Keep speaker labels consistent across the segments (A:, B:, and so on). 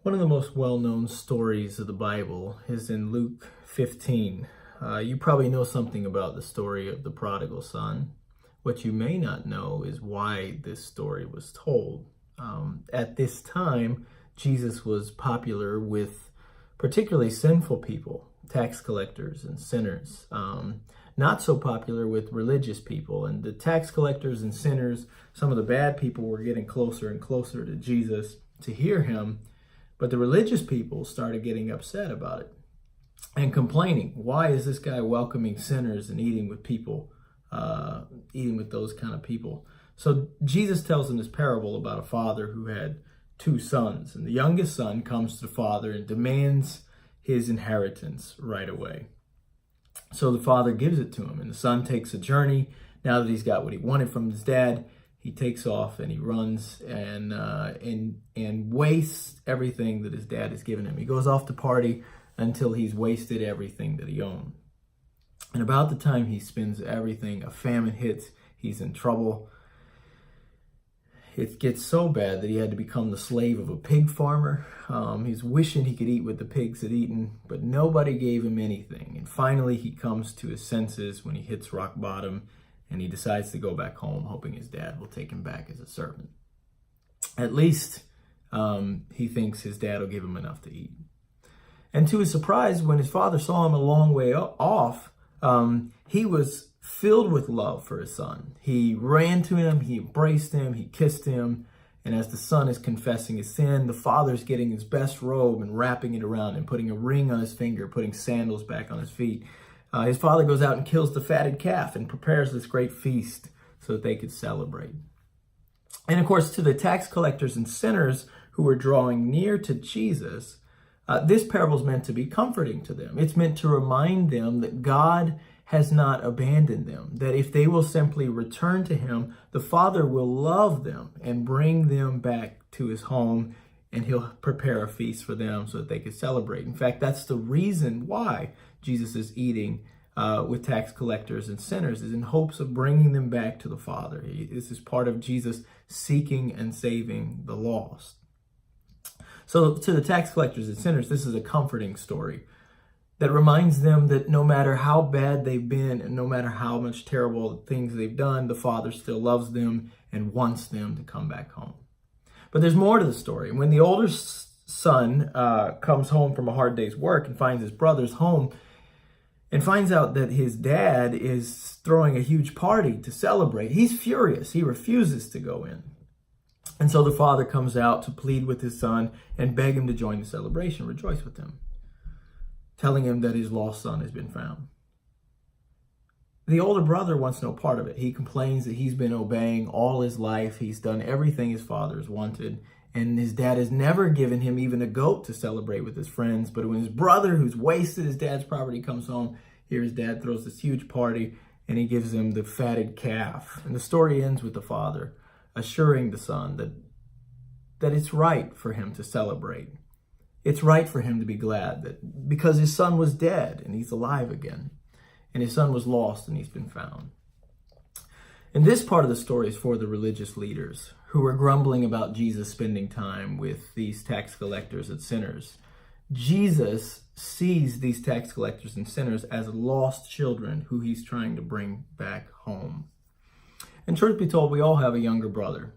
A: One of the most well-known stories of the Bible is in Luke 15. You probably know something about the story of the prodigal son. What you may not know is why this story was told. At this time, Jesus was popular with particularly sinful people, tax collectors and sinners. Not so popular with religious people. And the tax collectors and sinners, some of the bad people, were getting closer and closer to Jesus to hear him. But the religious people started getting upset about it and complaining. Why is this guy welcoming sinners and eating with people, eating with those kind of people? So Jesus tells them this parable about a father who had two sons. And the youngest son comes to the father and demands his inheritance right away. So the father gives it to him, and the son takes a journey. Now that he's got what he wanted from his dad, he takes off and he runs and wastes everything that his dad has given him. He goes off to party until he's wasted everything that he owned. And about the time he spends everything, a famine hits. He's in trouble. It gets so bad that he had to become the slave of a pig farmer. He's wishing he could eat what the pigs had eaten, but nobody gave him anything. And finally he comes to his senses when he hits rock bottom, and he decides to go back home, hoping his dad will take him back as a servant. At least he thinks his dad will give him enough to eat. And to his surprise, when his father saw him a long way off, he was filled with love for his son. He ran to him, he embraced him, he kissed him. And as the son is confessing his sin, the father's getting his best robe and wrapping it around him, putting a ring on his finger, putting sandals back on his feet. His father goes out and kills the fatted calf and prepares this great feast so that they could celebrate. And of course, to the tax collectors and sinners who were drawing near to Jesus, this parable is meant to be comforting to them. It's meant to remind them that God has not abandoned them, that if they will simply return to him, the Father will love them and bring them back to his home, and he'll prepare a feast for them so that they could celebrate. In fact, that's the reason why Jesus is eating with tax collectors and sinners, is in hopes of bringing them back to the Father. This is part of Jesus seeking and saving the lost. So to the tax collectors and sinners, this is a comforting story that reminds them that no matter how bad they've been and no matter how much terrible things they've done, the Father still loves them and wants them to come back home. But there's more to the story. When the older son comes home from a hard day's work and finds his brothers home and finds out that his dad is throwing a huge party to celebrate, he's furious. He refuses to go in. And so the father comes out to plead with his son and beg him to join the celebration, rejoice with him, telling him that his lost son has been found. The older brother wants no part of it. He complains that he's been obeying all his life. He's done everything his father's wanted, and his dad has never given him even a goat to celebrate with his friends. But when his brother, who's wasted his dad's property, comes home, here his dad throws this huge party, and he gives him the fatted calf. And the story ends with the father assuring the son that it's right for him to celebrate. It's right for him to be glad that because his son was dead and he's alive again, and his son was lost and he's been found. And this part of the story is for the religious leaders who were grumbling about Jesus spending time with these tax collectors and sinners. Jesus sees these tax collectors and sinners as lost children who he's trying to bring back home. And truth be told, we all have a younger brother.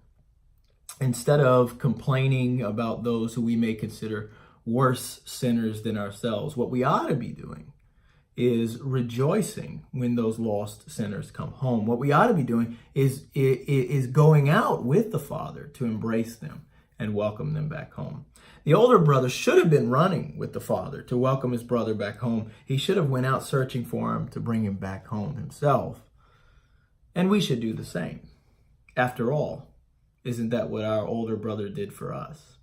A: Instead of complaining about those who we may consider worse sinners than ourselves, what we ought to be doing is rejoicing when those lost sinners come home. What we ought to be doing is going out with the Father to embrace them and welcome them back home. The older brother should have been running with the father to welcome his brother back home. He should have went out searching for him to bring him back home himself. And we should do the same. After all, isn't that what our older brother did for us?